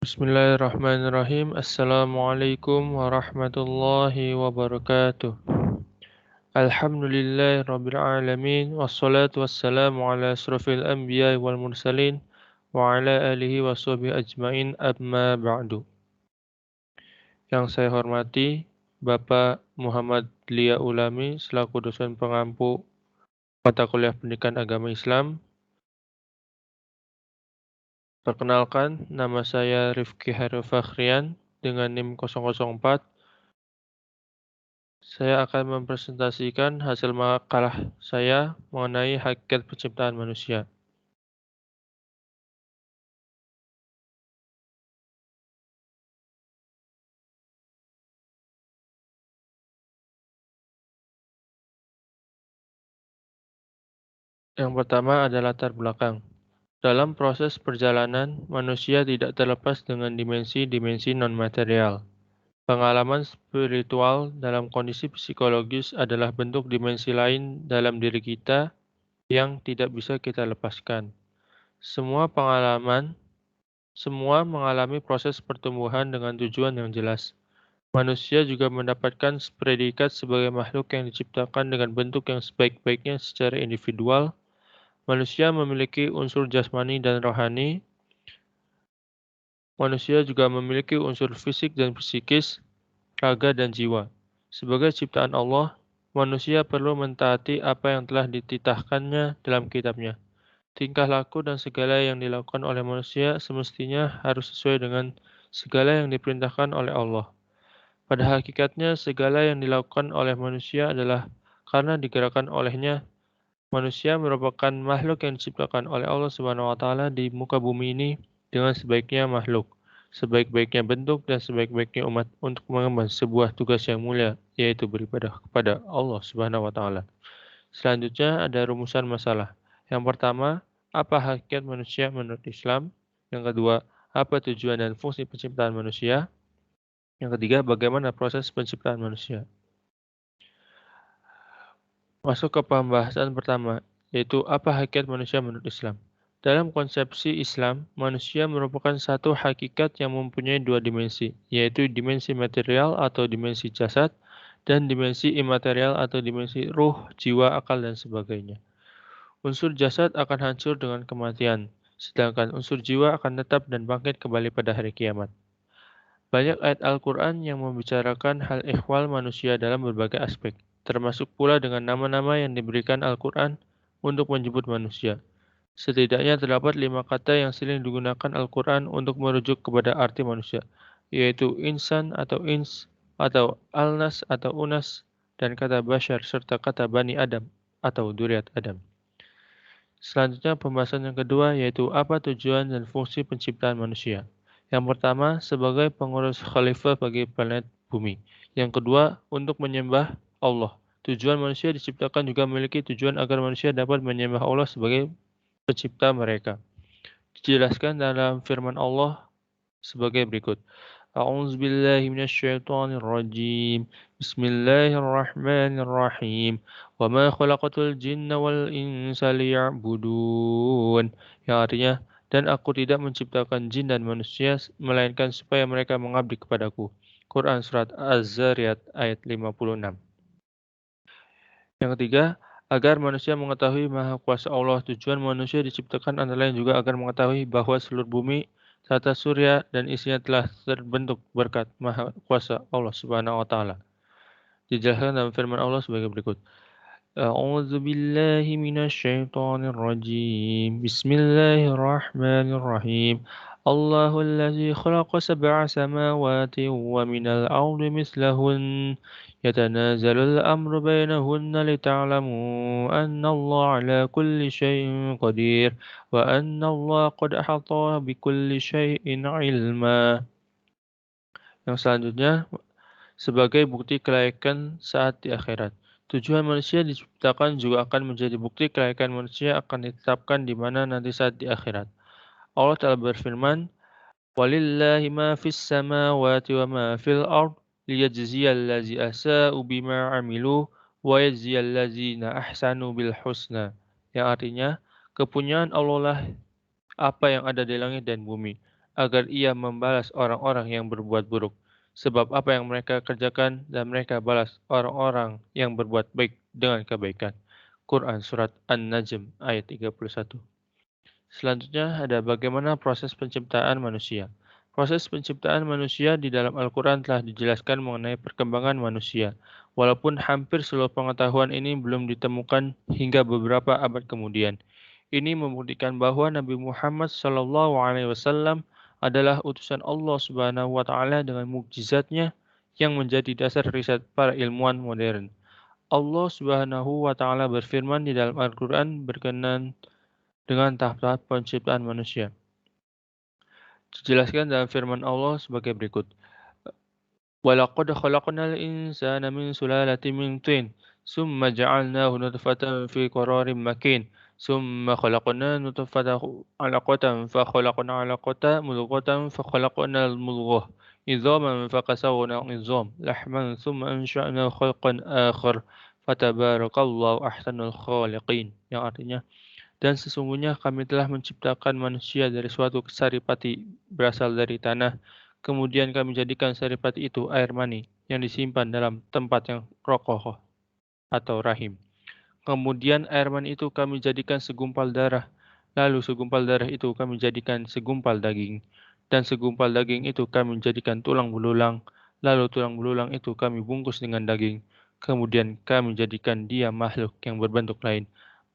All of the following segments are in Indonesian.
Bismillahirrahmanirrahim. Assalamualaikum warahmatullahi wabarakatuh. Alhamdulillahi rabbil alamin. Wassalatu wassalamu ala asrafil anbiya wal mursalin wa ala alihi wa sahbihi ajmain, amma ba'du. Yang saya hormati Bapak Muhammad Lia Ulami selaku dosen pengampu mata kuliah pendidikan agama Islam. Perkenalkan, nama saya Rifki Hairul Fakhrian dengan NIM 004. Saya akan mempresentasikan hasil makalah saya mengenai hakikat penciptaan manusia. Yang pertama adalah latar belakang. Dalam proses perjalanan, manusia tidak terlepas dengan dimensi-dimensi non-material. Pengalaman spiritual dalam kondisi psikologis adalah bentuk dimensi lain dalam diri kita yang tidak bisa kita lepaskan. Semua mengalami proses pertumbuhan dengan tujuan yang jelas. Manusia juga mendapatkan predikat sebagai makhluk yang diciptakan dengan bentuk yang sebaik-baiknya secara individual. Manusia memiliki unsur jasmani dan rohani. Manusia juga memiliki unsur fisik dan psikis, raga dan jiwa. Sebagai ciptaan Allah, manusia perlu mentaati apa yang telah dititahkannya dalam kitabnya. Tingkah laku dan segala yang dilakukan oleh manusia semestinya harus sesuai dengan segala yang diperintahkan oleh Allah. Pada hakikatnya, segala yang dilakukan oleh manusia adalah karena digerakkan olehnya. Manusia merupakan makhluk yang diciptakan oleh Allah Subhanahu wa taala di muka bumi ini dengan sebaiknya makhluk, sebaik-baiknya bentuk dan sebaik-baiknya umat untuk mengemban sebuah tugas yang mulia, yaitu beribadah kepada Allah Subhanahu wa taala. Selanjutnya ada rumusan masalah. Yang pertama, apa hakikat manusia menurut Islam? Yang kedua, apa tujuan dan fungsi penciptaan manusia? Yang ketiga, bagaimana proses penciptaan manusia? Masuk ke pembahasan pertama, yaitu apa hakikat manusia menurut Islam. Dalam konsepsi Islam, manusia merupakan satu hakikat yang mempunyai dua dimensi, yaitu dimensi material atau dimensi jasad, dan dimensi imaterial atau dimensi ruh, jiwa, akal, dan sebagainya. Unsur jasad akan hancur dengan kematian, sedangkan unsur jiwa akan tetap dan bangkit kembali pada hari kiamat. Banyak ayat Al-Quran yang membicarakan hal ihwal manusia dalam berbagai aspek, termasuk pula dengan nama-nama yang diberikan Al-Quran untuk menyebut manusia. Setidaknya terdapat 5 kata yang sering digunakan Al-Quran untuk merujuk kepada arti manusia, yaitu insan atau ins, atau alnas atau unas, dan kata bashar serta kata bani Adam atau duriat Adam. Selanjutnya pembahasan yang kedua yaitu apa tujuan dan fungsi penciptaan manusia. Yang pertama, sebagai pengurus khalifah bagi planet bumi. Yang kedua, untuk menyembah Allah. Tujuan manusia diciptakan juga memiliki tujuan agar manusia dapat menyembah Allah sebagai pencipta mereka. Dijelaskan dalam firman Allah sebagai berikut. A'udzu billahi minasyaitonir rajim. Bismillahirrahmanirrahim. Wa ma khalaqatul jinna wal insa liya'budun. Yang artinya, dan aku tidak menciptakan jin dan manusia melainkan supaya mereka mengabdi kepadaku. Quran surat Az-Zariyat ayat 56. Yang ketiga, agar manusia mengetahui maha kuasa Allah. Tujuan manusia diciptakan antara lain juga agar mengetahui bahwa seluruh bumi, tata surya dan isinya telah terbentuk berkat maha kuasa Allah Subhanahu wa taala. Dijelaskan dalam firman Allah sebagai berikut. A'udzu billahi minasyaitonir rajim. Bismillahirrahmanirrahim. Allahul ladzi khalaqa sab'a samawati wa minal ardi mislahun yatanazalul amru bainahunna lita'lamu anna Allah ala kulli syai'in qadir wa anna Allah qad ahata bikulli syai'in ilma. Yang selanjutnya sebagai bukti kelayakan saat di akhirat. Tujuan manusia diciptakan juga akan menjadi bukti kelayakan manusia akan ditetapkan di mana nanti saat di akhirat. Allah telah berfirman, "Walillahi ma fis samawati wa ma fil ard liyajziyal ladzi asa'u bima 'amilu wa yajziyal ladzina ahsanu bil husna." Yang artinya, kepunyaan Allah lah apa yang ada di langit dan bumi, agar ia membalas orang-orang yang berbuat buruk. Sebab apa yang mereka kerjakan dan mereka balas orang-orang yang berbuat baik dengan kebaikan. Quran Surat An-Najm ayat 31. Selanjutnya ada bagaimana proses penciptaan manusia. Proses penciptaan manusia di dalam Al-Quran telah dijelaskan mengenai perkembangan manusia, walaupun hampir seluruh pengetahuan ini belum ditemukan hingga beberapa abad kemudian. Ini membuktikan bahwa Nabi Muhammad SAW adalah utusan Allah Subhanahu wa taala dengan mukjizatnya yang menjadi dasar riset para ilmuwan modern. Allah Subhanahu wa taala berfirman di dalam Al-Qur'an berkenan dengan tahap-tahap penciptaan manusia. Dijelaskan dalam firman Allah sebagai berikut. وَلَقَدْ خَلَقْنَا الْإِنْسَانَ مِنْ سُلَالَةٍ مِنْ طِينٍ ثُمَّ جَعَلْنَاهُ نُطْفَةً فِي قَرَارٍ مَكِينٍ ثُمَّ خَلَقْنَا نُطْفَةً عَلَقَةً فَخَلَقْنَا عَلَقَةً مُضْغَةً فَخَلَقْنَا الْمُضْغَةَ عِظَامًا فَكَسَوْنَا الْعِظَامَ لَحْمًا ثُمَّ أَنشَأْنَاهُ خَلْقًا آخَرَ فَتَبَارَكَ اللَّهُ أَحْسَنُ الْخَالِقِينَ, yang artinya, dan sesungguhnya kami telah menciptakan manusia dari suatu saripati berasal dari tanah. Kemudian kami jadikan saripati itu air mani yang disimpan dalam tempat yang kokoh atau rahim. Kemudian air mani itu kami jadikan segumpal darah. Lalu segumpal darah itu kami jadikan segumpal daging. Dan segumpal daging itu kami jadikan tulang belulang. Lalu tulang belulang itu kami bungkus dengan daging. Kemudian kami jadikan dia makhluk yang berbentuk lain.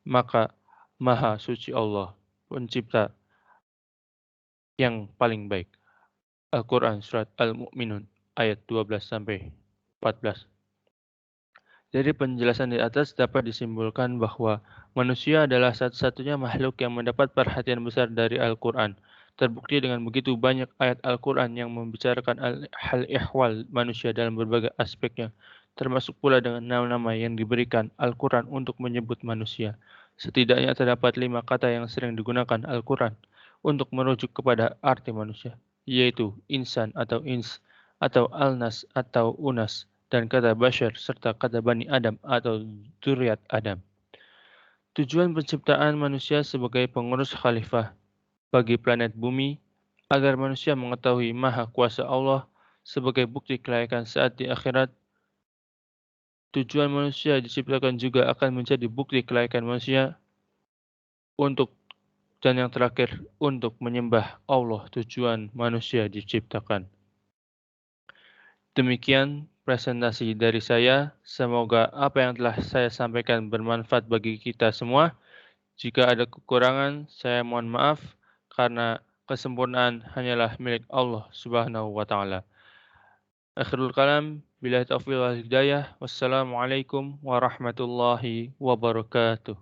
Maka Maha Suci Allah, Pencipta yang paling baik. Al-Quran Surat Al-Mu'minun ayat 12-14. Dari penjelasan di atas dapat disimpulkan bahwa manusia adalah satu-satunya makhluk yang mendapat perhatian besar dari Al-Quran. Terbukti dengan begitu banyak ayat Al-Quran yang membicarakan hal ihwal manusia dalam berbagai aspeknya, termasuk pula dengan nama-nama yang diberikan Al-Quran untuk menyebut manusia. Setidaknya terdapat 5 kata yang sering digunakan Al-Quran untuk merujuk kepada arti manusia, yaitu insan atau ins, atau alnas atau unas, dan kata bashar serta kata Bani Adam atau zuriat Adam. Tujuan penciptaan manusia sebagai pengurus khalifah bagi planet bumi agar manusia mengetahui maha kuasa Allah sebagai bukti kelayakan saat di akhirat. Tujuan manusia diciptakan juga akan menjadi bukti kelayakan manusia untuk, dan yang terakhir, untuk menyembah Allah. Tujuan manusia diciptakan. Demikian presentasi dari saya. Semoga apa yang telah saya sampaikan bermanfaat bagi kita semua. Jika ada kekurangan, saya mohon maaf karena kesempurnaan hanyalah milik Allah Subhanahu wa taala. Akhirul kalam, billahi taufiq wal hidayah. Wassalamualaikum warahmatullahi wabarakatuh.